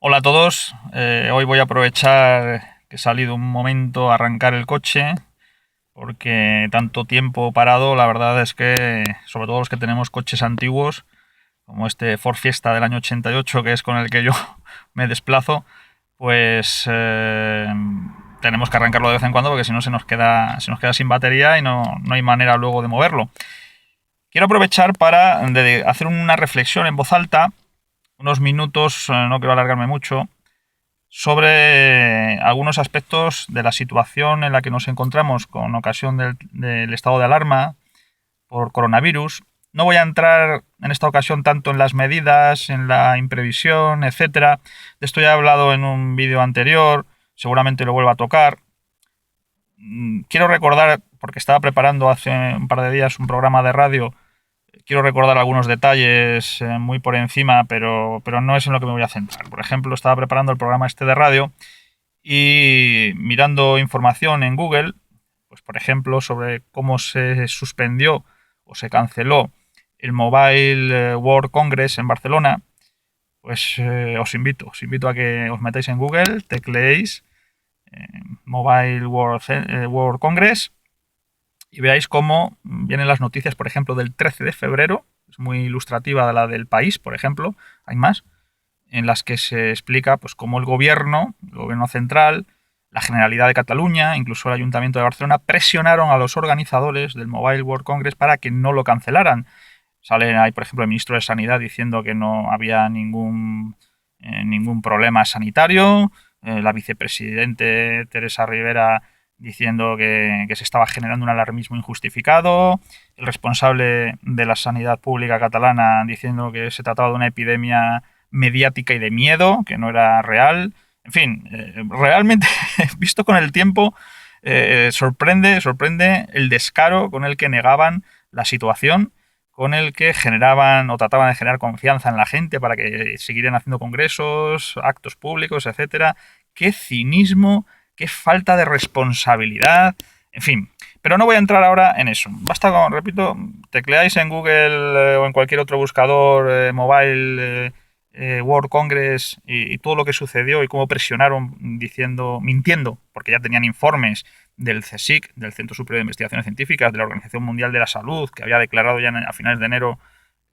Hola a todos. Hoy voy a aprovechar que he salido un momento a arrancar el coche porque tanto tiempo parado, la verdad es que, sobre todo los que tenemos coches antiguos, como este Ford Fiesta del año 88, que es con el que yo me desplazo, pues tenemos que arrancarlo de vez en cuando porque si no se nos queda sin batería y no hay manera luego de moverlo. Quiero aprovechar para hacer una reflexión en voz alta, unos minutos, no quiero alargarme mucho, sobre algunos aspectos de la situación en la que nos encontramos con ocasión del estado de alarma por coronavirus. No voy a entrar en esta ocasión tanto en las medidas, en la imprevisión, etcétera. De esto ya he hablado en un vídeo anterior, seguramente lo vuelvo a tocar. Quiero recordar, porque estaba preparando hace un par de días un programa de radio, quiero recordar algunos detalles muy por encima, pero no es en lo que me voy a centrar. Por ejemplo, estaba preparando el programa este de radio y mirando información en Google, pues por ejemplo, sobre cómo se suspendió o se canceló el Mobile World Congress en Barcelona, pues os invito a que os metáis en Google, tecleéis eh, Mobile World Congress y veáis cómo vienen las noticias, por ejemplo, del 13 de febrero, es muy ilustrativa de la del país, por ejemplo, hay más, en las que se explica pues cómo el gobierno central, la Generalidad de Cataluña, incluso el Ayuntamiento de Barcelona, presionaron a los organizadores del Mobile World Congress para que no lo cancelaran. Sale ahí, por ejemplo, el ministro de Sanidad diciendo que no había ningún problema sanitario, la vicepresidente Teresa Rivera diciendo que se estaba generando un alarmismo injustificado, el responsable de la sanidad pública catalana diciendo que se trataba de una epidemia mediática y de miedo, que no era real. En fin, realmente, visto con el tiempo, sorprende el descaro con el que negaban la situación, con el que generaban o trataban de generar confianza en la gente para que siguieran haciendo congresos, actos públicos, etcétera. Qué cinismo, qué falta de responsabilidad, en fin. Pero no voy a entrar ahora en eso. Basta con, repito, tecleáis en Google o en cualquier otro buscador mobile World Congress y todo lo que sucedió y cómo presionaron mintiendo, porque ya tenían informes del CSIC, del Centro Superior de Investigaciones Científicas, de la Organización Mundial de la Salud, que había declarado ya a finales de enero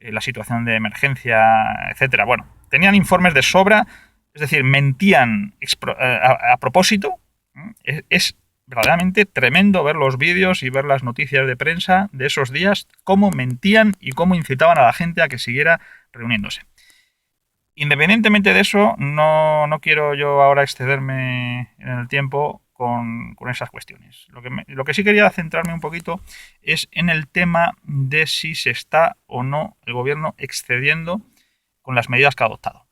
la situación de emergencia, etcétera. Bueno, tenían informes de sobra, es decir, mentían a propósito. Es verdaderamente tremendo ver los vídeos y ver las noticias de prensa de esos días, cómo mentían y cómo incitaban a la gente a que siguiera reuniéndose. Independientemente de eso, no quiero yo ahora excederme en el tiempo con esas cuestiones. Lo que sí quería centrarme un poquito es en el tema de si se está o no el gobierno excediendo con las medidas que ha adoptado.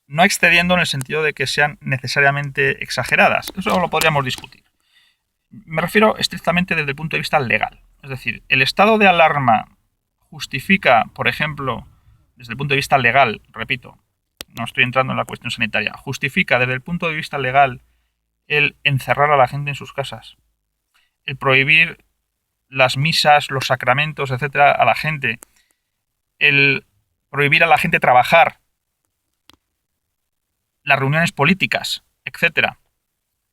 No excediendo en el sentido de que sean necesariamente exageradas, eso lo podríamos discutir. Me refiero estrictamente desde el punto de vista legal. Es decir, el estado de alarma justifica, por ejemplo, desde el punto de vista legal, repito, no estoy entrando en la cuestión sanitaria, justifica desde el punto de vista legal el encerrar a la gente en sus casas, el prohibir las misas, los sacramentos, etcétera, a la gente, el prohibir a la gente trabajar, las reuniones políticas, etcétera.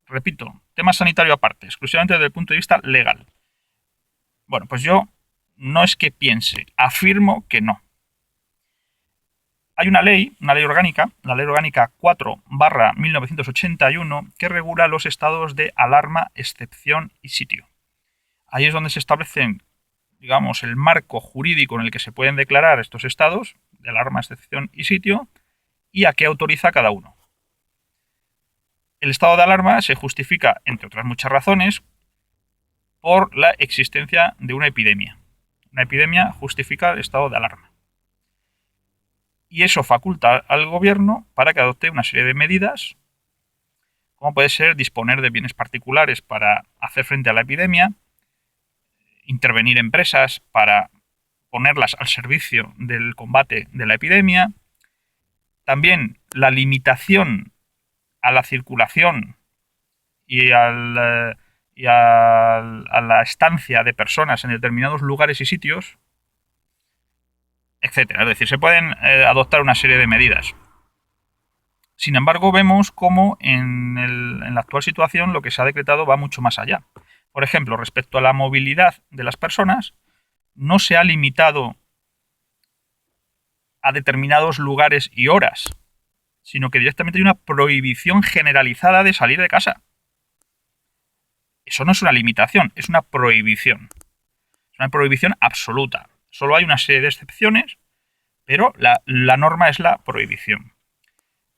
Repito, tema sanitario aparte, exclusivamente desde el punto de vista legal. Bueno, pues yo no es que piense, afirmo que no. Hay una ley orgánica, la Ley Orgánica 4/1981, que regula los estados de alarma, excepción y sitio. Ahí es donde se establecen, digamos, el marco jurídico en el que se pueden declarar estos estados de alarma, excepción y sitio y a qué autoriza cada uno. El estado de alarma se justifica, entre otras muchas razones, por la existencia de una epidemia. Una epidemia justifica el estado de alarma. Y eso faculta al gobierno para que adopte una serie de medidas, como puede ser disponer de bienes particulares para hacer frente a la epidemia, intervenir empresas para ponerlas al servicio del combate de la epidemia, también la limitación a la circulación y, a la estancia de personas en determinados lugares y sitios, etcétera. Es decir, se pueden adoptar una serie de medidas. Sin embargo, vemos cómo en la actual situación lo que se ha decretado va mucho más allá. Por ejemplo, respecto a la movilidad de las personas, no se ha limitado a determinados lugares y horas, sino que directamente hay una prohibición generalizada de salir de casa. Eso no es una limitación, es una prohibición. Es una prohibición absoluta. Solo hay una serie de excepciones, pero la norma es la prohibición.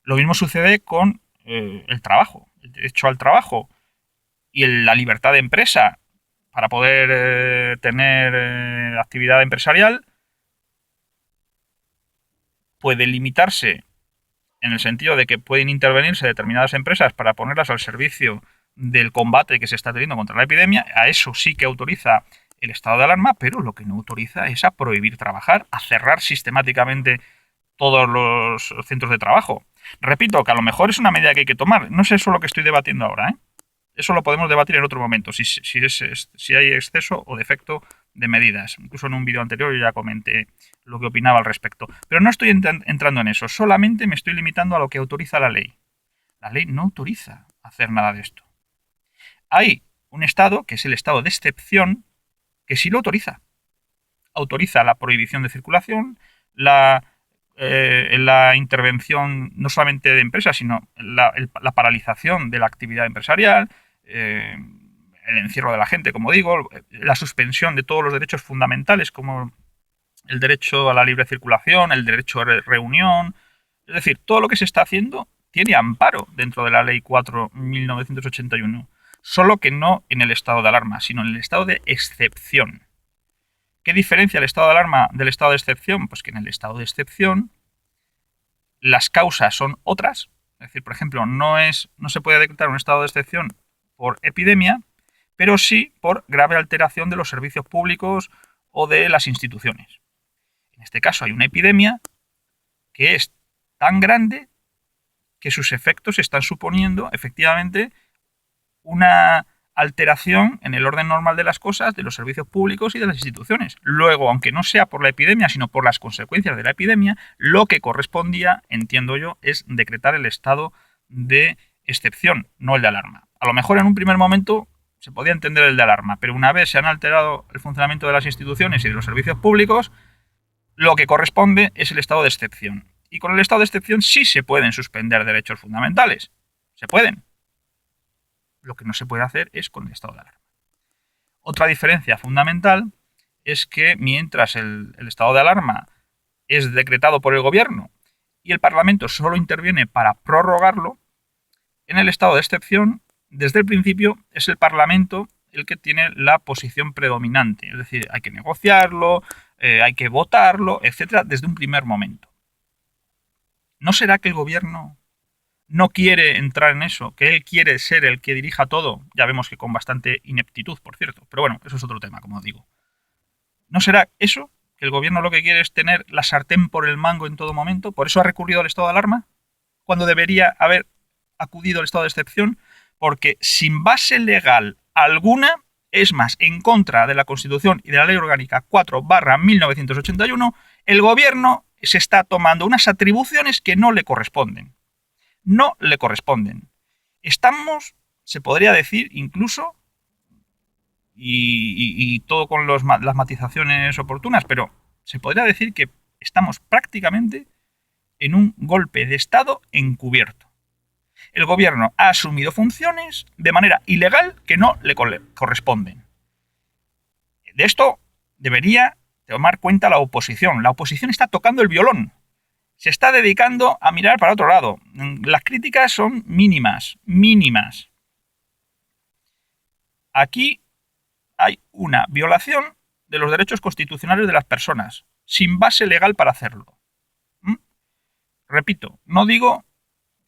Lo mismo sucede con el trabajo, el derecho al trabajo y la libertad de empresa para poder tener actividad empresarial puede limitarse en el sentido de que pueden intervenirse determinadas empresas para ponerlas al servicio del combate que se está teniendo contra la epidemia. A eso sí que autoriza el estado de alarma, pero lo que no autoriza es a prohibir trabajar, a cerrar sistemáticamente todos los centros de trabajo. Repito, que a lo mejor es una medida que hay que tomar. No es eso lo que estoy debatiendo ahora, ¿eh? Eso lo podemos debatir en otro momento, si hay exceso o defecto de medidas. Incluso en un vídeo anterior yo ya comenté lo que opinaba al respecto. Pero no estoy entrando en eso, solamente me estoy limitando a lo que autoriza la ley. La ley no autoriza hacer nada de esto. Hay un estado, que es el estado de excepción, que sí lo autoriza. Autoriza la prohibición de circulación, la intervención no solamente de empresas, sino la paralización de la actividad empresarial, el encierro de la gente, como digo, la suspensión de todos los derechos fundamentales, como el derecho a la libre circulación, el derecho a reunión. Es decir, todo lo que se está haciendo tiene amparo dentro de la Ley 4.1981, solo que no en el estado de alarma, sino en el estado de excepción. ¿Qué diferencia el estado de alarma del estado de excepción? Pues que en el estado de excepción las causas son otras. Es decir, por ejemplo, no se puede decretar un estado de excepción por epidemia, pero sí por grave alteración de los servicios públicos o de las instituciones. En este caso hay una epidemia que es tan grande que sus efectos están suponiendo efectivamente una alteración en el orden normal de las cosas, de los servicios públicos y de las instituciones. Luego, aunque no sea por la epidemia, sino por las consecuencias de la epidemia, lo que correspondía, entiendo yo, es decretar el estado de excepción, no el de alarma. A lo mejor en un primer momento se podía entender el de alarma, pero una vez se han alterado el funcionamiento de las instituciones y de los servicios públicos, lo que corresponde es el estado de excepción. Y con el estado de excepción sí se pueden suspender derechos fundamentales. Se pueden. Lo que no se puede hacer es con el estado de alarma. Otra diferencia fundamental es que mientras el estado de alarma es decretado por el gobierno y el Parlamento solo interviene para prorrogarlo, en el estado de excepción, desde el principio, es el Parlamento el que tiene la posición predominante. Es decir, hay que negociarlo, hay que votarlo, etcétera, desde un primer momento. ¿No será que el gobierno no quiere entrar en eso, que él quiere ser el que dirija todo? Ya vemos que con bastante ineptitud, por cierto. Pero bueno, eso es otro tema, como digo. ¿No será eso? Que el gobierno lo que quiere es tener la sartén por el mango en todo momento. ¿Por eso ha recurrido al estado de alarma? Cuando debería haber acudido al estado de excepción. Porque sin base legal alguna, es más, en contra de la Constitución y de la Ley Orgánica 4/1981, el gobierno se está tomando unas atribuciones que no le corresponden. No le corresponden. Estamos, se podría decir incluso, y todo con las matizaciones oportunas, pero se podría decir que estamos prácticamente en un golpe de Estado encubierto. El gobierno ha asumido funciones de manera ilegal que no le corresponden. De esto debería tomar cuenta la oposición. La oposición está tocando el violón. Se está dedicando a mirar para otro lado. Las críticas son mínimas, mínimas. Aquí hay una violación de los derechos constitucionales de las personas, sin base legal para hacerlo. Repito, no digo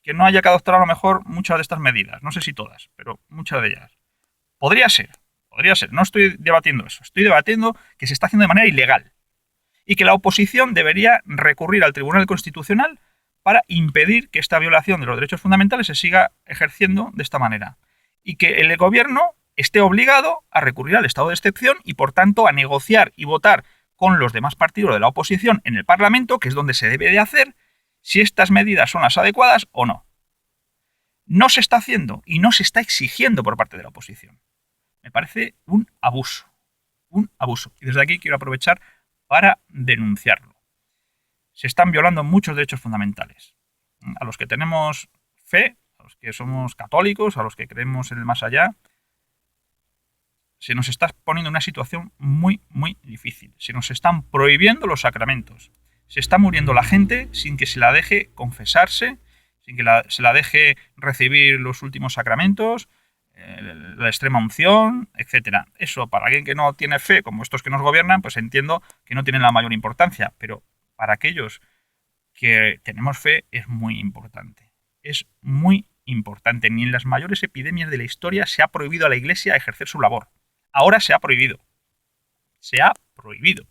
que no haya que adoptar a lo mejor muchas de estas medidas, no sé si todas, pero muchas de ellas. Podría ser, no estoy debatiendo eso, estoy debatiendo que se está haciendo de manera ilegal y que la oposición debería recurrir al Tribunal Constitucional para impedir que esta violación de los derechos fundamentales se siga ejerciendo de esta manera y que el gobierno esté obligado a recurrir al estado de excepción y por tanto a negociar y votar con los demás partidos de la oposición en el Parlamento, que es donde se debe de hacer, si estas medidas son las adecuadas o no. No se está haciendo y no se está exigiendo por parte de la oposición. Me parece un abuso. Un abuso. Y desde aquí quiero aprovechar para denunciarlo. Se están violando muchos derechos fundamentales. A los que tenemos fe, a los que somos católicos, a los que creemos en el más allá, se nos está poniendo en una situación muy, muy difícil. Se nos están prohibiendo los sacramentos. Se está muriendo la gente sin que se la deje confesarse, sin que se la deje recibir los últimos sacramentos, la extrema unción, etcétera. Eso, para alguien que no tiene fe, como estos que nos gobiernan, pues entiendo que no tienen la mayor importancia, pero para aquellos que tenemos fe es muy importante. Es muy importante. Ni en las mayores epidemias de la historia se ha prohibido a la Iglesia ejercer su labor. Ahora se ha prohibido. Se ha prohibido.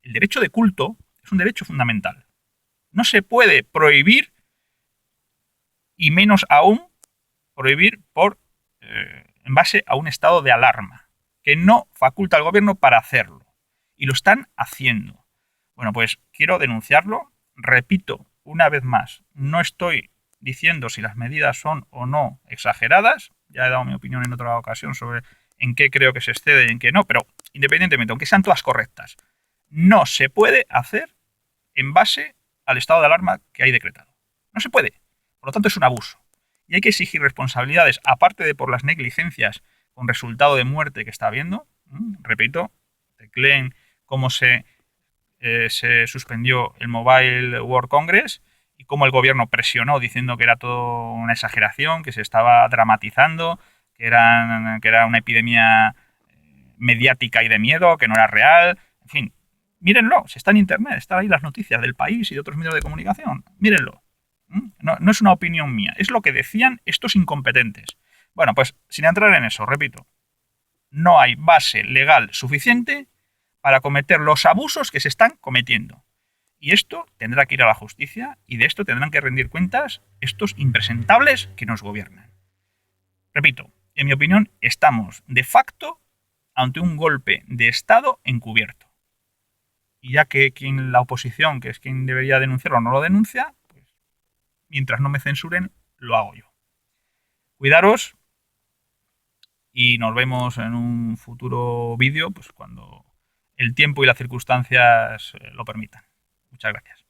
El derecho de culto es un derecho fundamental. No se puede prohibir, y menos aún prohibir en base a un estado de alarma, que no faculta al gobierno para hacerlo. Y lo están haciendo. Bueno, pues quiero denunciarlo. Repito una vez más, no estoy diciendo si las medidas son o no exageradas. Ya he dado mi opinión en otra ocasión sobre en qué creo que se excede y en qué no, pero independientemente, aunque sean todas correctas, no se puede hacer en base al estado de alarma que hay decretado. No se puede. Por lo tanto, es un abuso. Y hay que exigir responsabilidades, aparte de por las negligencias con resultado de muerte que está habiendo. Repito, tecleen cómo se suspendió el Mobile World Congress y cómo el gobierno presionó diciendo que era todo una exageración, que se estaba dramatizando, que era una epidemia mediática y de miedo, que no era real. En fin, mírenlo, si está en internet, están ahí las noticias del País y de otros medios de comunicación. Mírenlo. No es una opinión mía, es lo que decían estos incompetentes. Bueno, pues sin entrar en eso, repito, no hay base legal suficiente para cometer los abusos que se están cometiendo. Y esto tendrá que ir a la justicia y de esto tendrán que rendir cuentas estos impresentables que nos gobiernan. Repito, en mi opinión, estamos de facto ante un golpe de Estado encubierto. Y ya que la oposición, que es quien debería denunciarlo, no lo denuncia, pues mientras no me censuren, lo hago yo. Cuidaros y nos vemos en un futuro vídeo, pues cuando el tiempo y las circunstancias lo permitan. Muchas gracias.